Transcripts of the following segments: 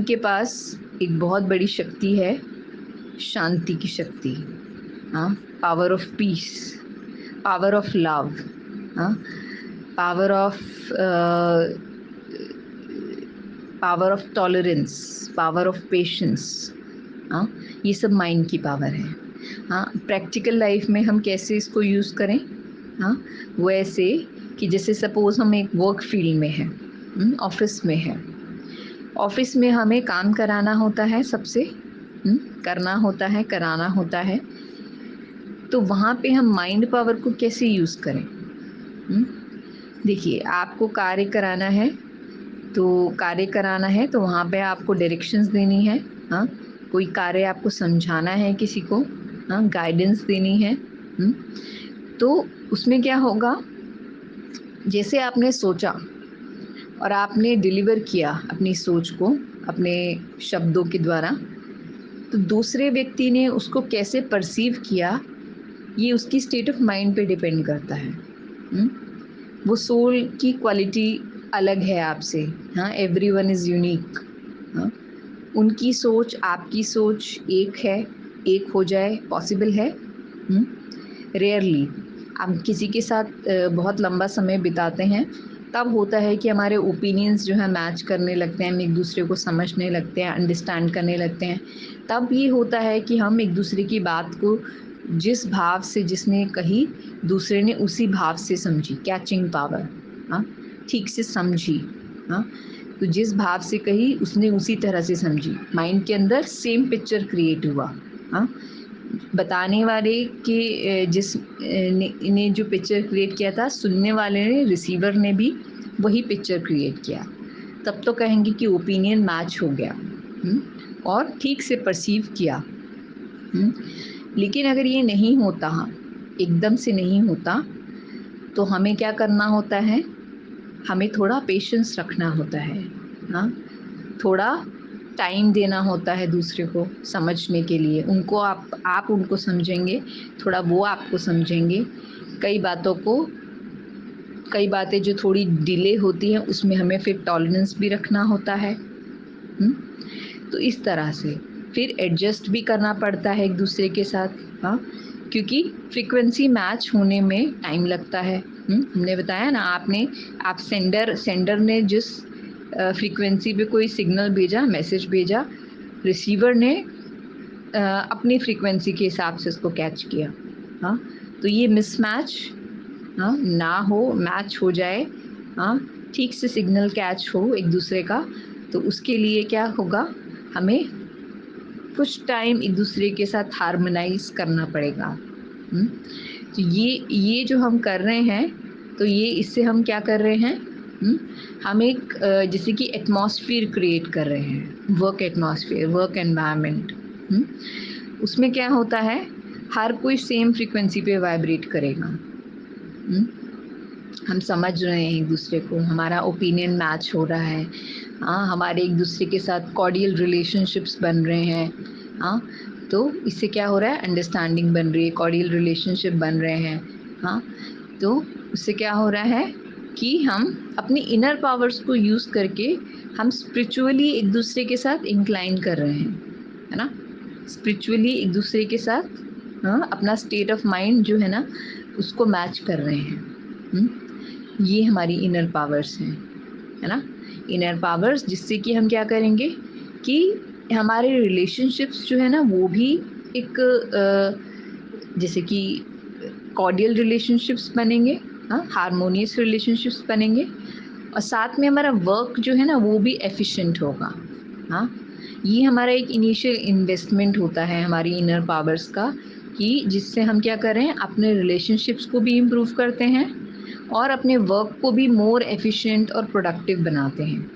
के पास एक बहुत बड़ी शक्ति है, शांति की शक्ति। हाँ, power of peace, power of love, हाँ, power of power of tolerance, power of patience. हाँ, ये सब माइंड की पावर है। हाँ, प्रैक्टिकल लाइफ में हम कैसे इसको यूज़ करें? हाँ, वो ऐसे कि जैसे सपोज हम एक वर्क फील्ड में हैं, ऑफिस में है। ऑफिस में हमें काम कराना होता है सबसे, करना होता है, कराना होता है। तो वहाँ पे हम माइंड पावर को कैसे यूज़ करें? देखिए, आपको कार्य कराना है तो वहाँ पे आपको डायरेक्शंस देनी है। हाँ, कोई कार्य आपको समझाना है किसी को, हाँ, गाइडेंस देनी है। तो उसमें क्या होगा, जैसे आपने सोचा और आपने डिलीवर किया अपनी सोच को अपने शब्दों के द्वारा, तो दूसरे व्यक्ति ने उसको कैसे परसीव किया, ये उसकी स्टेट ऑफ माइंड पे डिपेंड करता है। वो सोल की क्वालिटी अलग है आपसे। हाँ, एवरीवन इज़ यूनिक। हाँ, उनकी सोच आपकी सोच एक है, एक हो जाए पॉसिबल है? रेयरली। हम किसी के साथ बहुत लंबा समय बिताते हैं, तब होता है कि हमारे ओपिनियंस जो है मैच करने लगते हैं, हम एक दूसरे को समझने लगते हैं, अंडरस्टैंड करने लगते हैं। तब ये होता है कि हम एक दूसरे की बात को जिस भाव से जिसने कही, दूसरे ने उसी भाव से समझी, कैचिंग पावर। हाँ, ठीक से समझी। हाँ, तो जिस भाव से कही उसने उसी तरह से समझी, माइंड के अंदर सेम पिक्चर क्रिएट हुआ। हाँ, बताने वाले के ने जो पिक्चर क्रिएट किया था, सुनने वाले ने, रिसीवर ने भी वही पिक्चर क्रिएट किया। तब तो कहेंगे कि ओपिनियन मैच हो गया, और ठीक से परसीव किया। लेकिन अगर ये नहीं होता, एकदम से नहीं होता, तो हमें क्या करना होता है? हमें थोड़ा पेशेंस रखना होता है। हाँ, थोड़ा टाइम देना होता है दूसरे को समझने के लिए। उनको आप उनको समझेंगे, थोड़ा वो आपको समझेंगे। कई बातें जो थोड़ी डिले होती हैं, उसमें हमें फिर टॉलरेंस भी रखना होता है। तो इस तरह से फिर एडजस्ट भी करना पड़ता है एक दूसरे के साथ। हाँ, क्योंकि फ्रीक्वेंसी मैच होने में टाइम लगता है। हमने बताया ना, आप सेंडर ने जिस फ्रीक्वेंसी पे कोई सिग्नल भेजा, मैसेज भेजा, रिसीवर ने अपनी फ्रीक्वेंसी के हिसाब से उसको कैच किया। हाँ, तो ये मिसमैच ना हो, मैच हो जाए। हाँ, ठीक से सिग्नल कैच हो एक दूसरे का। तो उसके लिए क्या होगा, हमें कुछ टाइम एक दूसरे के साथ हार्मोनाइज करना पड़ेगा। तो ये जो हम कर रहे हैं, तो ये इससे हम क्या कर रहे हैं, हम एक जैसे कि एटमॉस्फेयर क्रिएट कर रहे हैं, वर्क एटमॉस्फेयर, वर्क एनवायरनमेंट। उसमें क्या होता है, हर कोई सेम फ्रीक्वेंसी पे वाइब्रेट करेगा। हम समझ रहे हैं एक दूसरे को, हमारा ओपिनियन मैच हो रहा है। हाँ, हमारे एक दूसरे के साथ कॉर्डियल रिलेशनशिप्स बन रहे हैं। हाँ, तो इससे क्या हो रहा है, अंडरस्टैंडिंग बन रही है, कॉर्डियल रिलेशनशिप बन रहे हैं। हाँ, तो उससे क्या हो रहा है कि हम अपनी इनर पावर्स को यूज़ करके हम स्पिरिचुअली एक दूसरे के साथ इंक्लाइन कर रहे हैं, है ना। स्पिरिचुअली एक दूसरे के साथ, हाँ, अपना स्टेट ऑफ माइंड जो है ना, उसको मैच कर रहे हैं। ये हमारी इनर पावर्स हैं, है ना। इनर पावर्स, जिससे कि हम क्या करेंगे कि हमारे रिलेशनशिप्स जो है ना, वो भी एक जैसे कि कॉर्डियल रिलेशनशिप्स बनेंगे, हाँ, हारमोनियस रिलेशनशिप्स बनेंगे, और साथ में हमारा वर्क जो है ना, वो भी एफिशिएंट होगा। हाँ, ये हमारा एक इनिशियल इन्वेस्टमेंट होता है हमारी इनर पावर्स का, कि जिससे हम क्या करें, अपने रिलेशनशिप्स को भी इम्प्रूव करते हैं और अपने वर्क को भी मोर एफिशिएंट और प्रोडक्टिव बनाते हैं।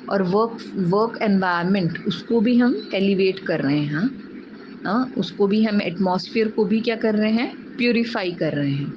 और वर्क एनवायरनमेंट, उसको भी हम एलिवेट कर रहे हैं। हाँ, उसको भी हम, एटमॉस्फेयर को भी क्या कर रहे हैं, प्यूरिफाई कर रहे हैं।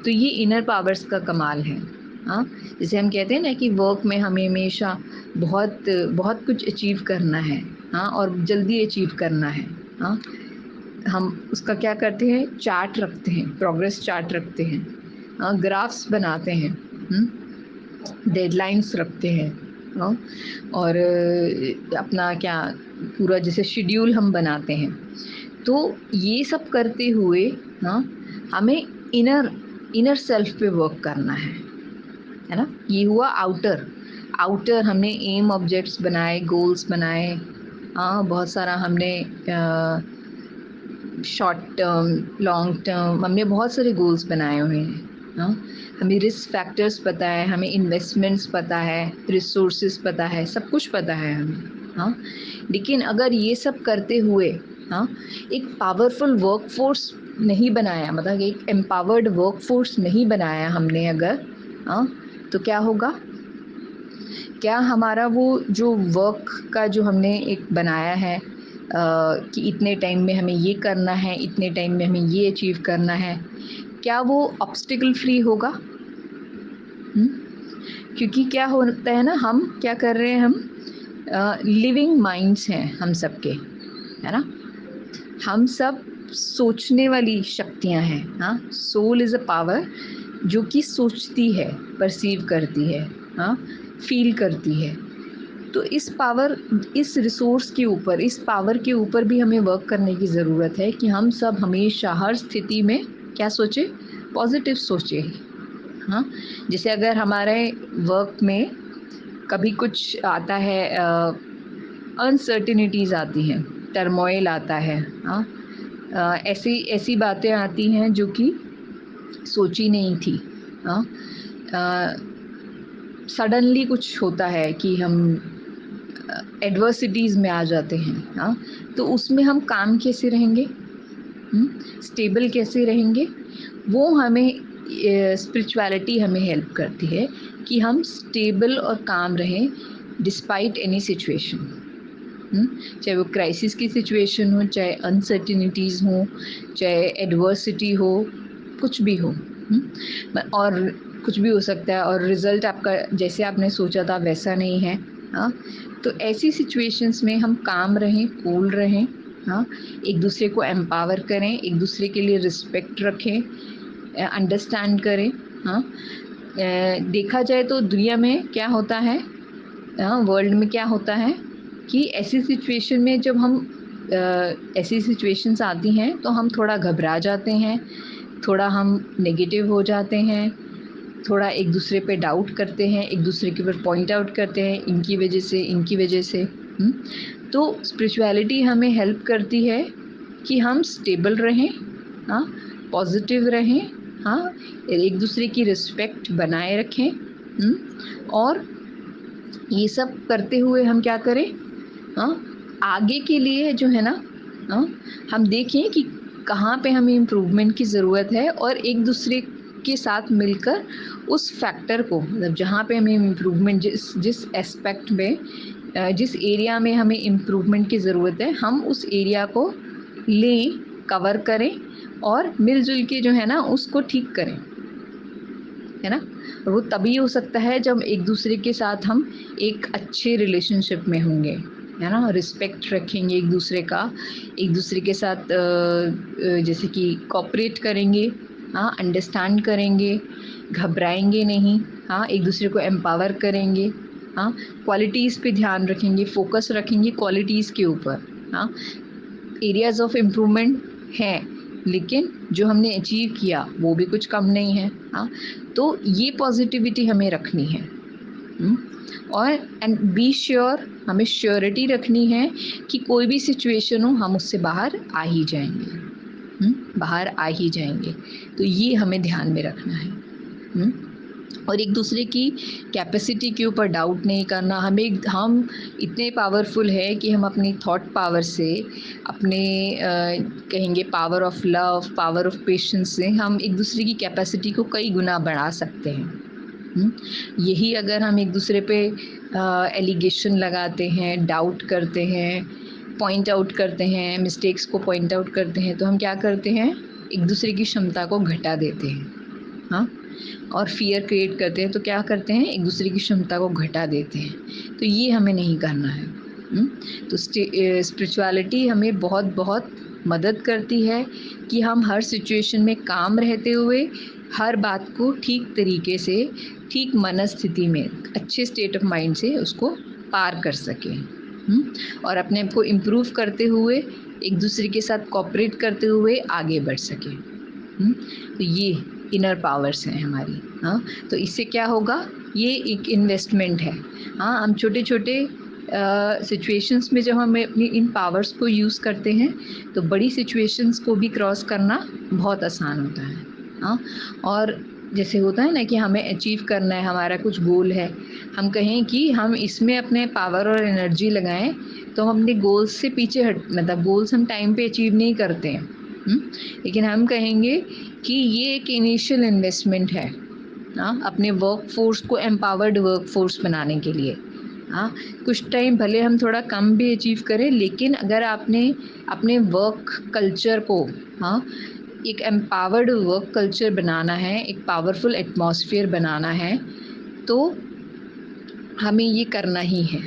तो ये इनर पावर्स का कमाल है। हाँ, जैसे हम कहते हैं ना कि वर्क में हमें हमेशा बहुत बहुत कुछ अचीव करना है। हाँ, और जल्दी अचीव करना है। हाँ, हम उसका क्या करते हैं, चार्ट रखते हैं, प्रोग्रेस चार्ट रखते हैं, ग्राफ्स बनाते हैं, डेडलाइंस रखते हैं, हाँ, और अपना क्या पूरा जैसे शेड्यूल हम बनाते हैं, तो ये सब करते हुए हाँ, हमें इनर इनर सेल्फ पे वर्क करना है ना। ये हुआ आउटर। आउटर हमने एम ऑब्जेक्ट्स बनाए, गोल्स बनाए, हाँ बहुत सारा हमने शॉर्ट टर्म, लॉन्ग टर्म, हमने बहुत सारे गोल्स बनाए हुए हैं। हाँ, हमें रिस्क फैक्टर्स पता है, हमें इन्वेस्टमेंट्स पता है, रिसोर्सेज पता है, सब कुछ पता है हमें। हाँ, लेकिन अगर ये सब करते हुए हाँ एक पावरफुल वर्कफोर्स नहीं बनाया, मतलब एक एम्पावर्ड वर्कफोर्स नहीं बनाया हमने अगर, हाँ तो क्या होगा, क्या हमारा वो जो वर्क का जो हमने एक बनाया है कि इतने टाइम में हमें ये करना है, इतने टाइम में हमें ये अचीव करना है, क्या वो ऑब्स्टिकल फ्री होगा? क्योंकि क्या होता है ना, हम क्या कर रहे हैं, हम लिविंग माइंड्स हैं हम सबके, है ना। हम सब सोचने वाली शक्तियां हैं। हाँ, सोल इज़ अ पावर जो कि सोचती है, परसीव करती है, हाँ फील करती है। तो इस पावर, इस रिसोर्स के ऊपर, इस पावर के ऊपर भी हमें वर्क करने की ज़रूरत है कि हम सब हमेशा हर स्थिति में क्या सोचें, पॉजिटिव सोचें। हाँ, जैसे अगर हमारे वर्क में कभी कुछ आता है, अनसर्टिनिटीज़ आती हैं, टर्मोइल आता है, हाँ ऐसी ऐसी बातें आती हैं जो कि सोची नहीं थी। हाँ, सडनली कुछ होता है कि हम एडवर्सिटीज़ में आ जाते हैं। हाँ, तो उसमें हम काम कैसे रहेंगे, स्टेबल कैसे रहेंगे, वो हमें स्पिरिचुअलिटी हमें हेल्प करती है कि हम स्टेबल और काम रहें डिस्पाइट एनी सिचुएशन। चाहे वो क्राइसिस की सिचुएशन हो, चाहे अनसर्टिनिटीज़ हो, चाहे एडवर्सिटी हो, कुछ भी हो, और कुछ भी हो सकता है और रिज़ल्ट आपका जैसे आपने सोचा था वैसा नहीं है। हाँ, तो ऐसी सिचुएशंस में हम काम रहें, कूल रहें, हाँ एक दूसरे को एम्पावर करें, एक दूसरे के लिए रिस्पेक्ट रखें, अंडरस्टैंड करें। हाँ, देखा जाए तो दुनिया में क्या होता है, वर्ल्ड में क्या होता है कि ऐसी सिचुएशन में जब हम ऐसी सिचुएशंस आती हैं तो हम थोड़ा घबरा जाते हैं, थोड़ा हम नेगेटिव हो जाते हैं, थोड़ा एक दूसरे पे डाउट करते हैं, एक दूसरे के ऊपर पॉइंट आउट करते हैं, इनकी वजह से, इनकी वजह से। तो स्पिरिचुअलिटी हमें हेल्प करती है कि हम स्टेबल रहें, हाँ पॉजिटिव रहें, हाँ एक दूसरे की रिस्पेक्ट बनाए रखें, और ये सब करते हुए हम क्या करें, हाँ आगे के लिए जो है ना, हाँ हम देखें कि कहाँ पे हमें इम्प्रूवमेंट की ज़रूरत है और एक दूसरे के साथ मिलकर उस फैक्टर को, मतलब जहाँ पे हमें इम्प्रूवमेंट, जिस जिस एस्पेक्ट में, जिस एरिया में हमें इम्प्रूवमेंट की ज़रूरत है, हम उस एरिया को लें, कवर करें और मिलजुल के जो है ना उसको ठीक करें, है ना। और वो तभी हो सकता है जब एक दूसरे के साथ हम एक अच्छे रिलेशनशिप में होंगे, है ना, रिस्पेक्ट रखेंगे एक दूसरे का, एक दूसरे के साथ जैसे कि कोऑपरेट करेंगे, हाँ अंडरस्टैंड करेंगे, घबराएंगे नहीं, हाँ एक दूसरे को एम्पावर करेंगे, हाँ क्वालिटीज़ पे ध्यान रखेंगे, फोकस रखेंगे क्वालिटीज़ के ऊपर। हाँ, एरियाज ऑफ इम्प्रूवमेंट हैं लेकिन जो हमने अचीव किया वो भी कुछ कम नहीं है। हाँ, तो ये पॉजिटिविटी हमें रखनी है। और एंड बी श्योर, हमें श्योरिटी रखनी है कि कोई भी सिचुएशन हो हम उससे बाहर आ ही जाएंगे, बाहर आ ही जाएंगे। तो ये हमें ध्यान में रखना है। और एक दूसरे की कैपेसिटी के ऊपर डाउट नहीं करना। हम इतने पावरफुल है कि हम अपनी थॉट पावर से, अपने कहेंगे power of love, power of patience से हम एक दूसरे की कैपेसिटी को कई गुना बढ़ा सकते हैं। यही अगर हम एक दूसरे पे एलिगेशन लगाते हैं, डाउट करते हैं, पॉइंट आउट करते हैं, मिस्टेक्स को पॉइंट आउट करते हैं, तो हम क्या करते हैं, एक दूसरे की क्षमता को घटा देते हैं। हाँ, और फियर क्रिएट करते हैं, तो क्या करते हैं, एक दूसरे की क्षमता को घटा देते हैं। तो ये हमें नहीं करना है। तो स्पिरिचुअलिटी हमें बहुत बहुत मदद करती है कि हम हर सिचुएशन में काम रहते हुए हर बात को ठीक तरीके से, ठीक मनस्थिति में अच्छे स्टेट ऑफ माइंड से उसको पार कर सकें। और अपने आप को इम्प्रूव करते हुए, एक दूसरे के साथ कोऑपरेट करते हुए आगे बढ़ सकें। तो ये इनर पावर्स हैं हमारी। हाँ, तो इससे क्या होगा, ये एक इन्वेस्टमेंट है। हाँ, हम छोटे छोटे सिचुएशंस में जब हम अपनी इन पावर्स को यूज़ करते हैं तो बड़ी सिचुएशंस को भी क्रॉस करना बहुत आसान होता है। हाँ, और जैसे होता है ना कि हमें अचीव करना है, हमारा कुछ गोल है, हम कहें कि हम इसमें अपने पावर और एनर्जी लगाएं, तो हम अपने गोल्स से पीछे मतलब गोल्स हम टाइम पे अचीव नहीं करते हैं। लेकिन हम कहेंगे कि ये एक इनिशियल इन्वेस्टमेंट है। हाँ, अपने वर्क फोर्स को एम्पावर्ड वर्क फोर्स बनाने के लिए। हाँ, कुछ टाइम भले हम थोड़ा कम भी अचीव करें, लेकिन अगर आपने अपने वर्क कल्चर को, हाँ, एक एम्पावर्ड वर्क कल्चर बनाना है, एक पावरफुल एटमॉस्फेयर बनाना है, तो हमें ये करना ही है।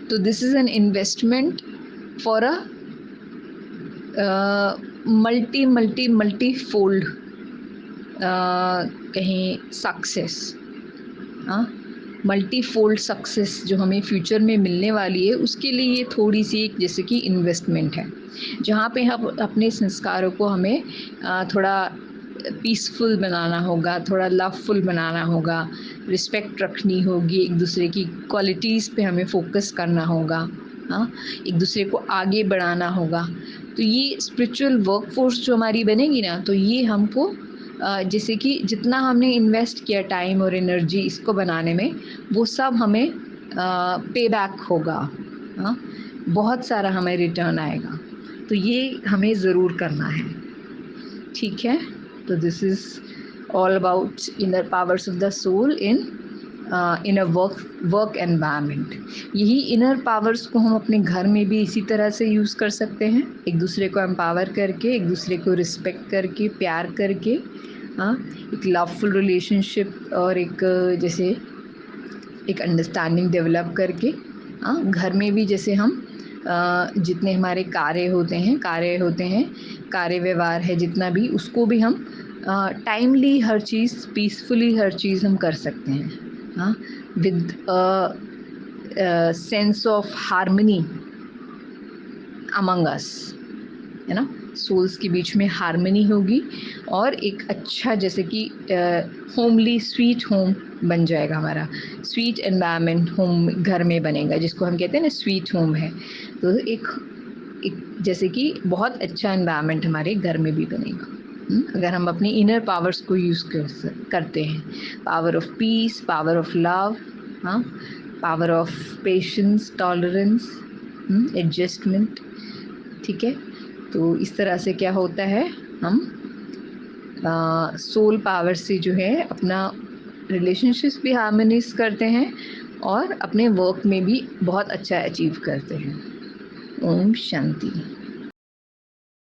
तो this is an investment for a multi fold कहीं सक्सेस। मल्टी फोल्ड सक्सेस जो हमें फ्यूचर में मिलने वाली है, उसके लिए ये थोड़ी सी एक जैसे कि इन्वेस्टमेंट है, जहाँ पे हम अपने संस्कारों को हमें थोड़ा पीसफुल बनाना होगा, थोड़ा लवफुल बनाना होगा, रिस्पेक्ट रखनी होगी, एक दूसरे की क्वालिटीज़ पे हमें फोकस करना होगा। हाँ, एक दूसरे को आगे बढ़ाना होगा। तो ये स्पिरिचुअल वर्कफोर्स जो हमारी बनेगी ना, तो ये हमको जैसे कि जितना हमने इन्वेस्ट किया टाइम और एनर्जी इसको बनाने में, वो सब हमें पे बैक होगा। हाँ, बहुत सारा हमें रिटर्न आएगा। तो ये हमें ज़रूर करना है। ठीक है, तो this is all about inner powers of the soul in a work environment. यही इनर पावर्स को हम अपने घर में भी इसी तरह से यूज़ कर सकते हैं, एक दूसरे को एम्पावर करके, एक दूसरे को रिस्पेक्ट करके, प्यार करके। हाँ, एक लवफुल रिलेशनशिप और एक जैसे एक अंडरस्टैंडिंग डेवलप करके। हाँ, घर में भी जैसे हम जितने हमारे कार्य होते हैं, कार्य व्यवहार है जितना भी, उसको भी हम टाइमली हर चीज़, पीसफुली हर चीज़ हम कर सकते हैं। हाँ, with sense of harmony among us, है ना, सोल्स के बीच में हार्मनी होगी और एक अच्छा जैसे कि होमली स्वीट होम बन जाएगा हमारा, स्वीट एनवायरनमेंट होम घर में बनेगा, जिसको हम कहते हैं ना स्वीट होम है। तो एक जैसे कि बहुत अच्छा एनवायरनमेंट हमारे घर में भी बनेगा अगर हम अपनी इनर पावर्स को यूज़ करते हैं। Power of peace, power of love, हाँ, power of patience, tolerance, adjustment. ठीक है, तो इस तरह से क्या होता है, हम सोल पावर से जो है अपना रिलेशनशिप्स भी हार्मोनाइज करते हैं और अपने वर्क में भी बहुत अच्छा अचीव करते हैं। ओम शांति।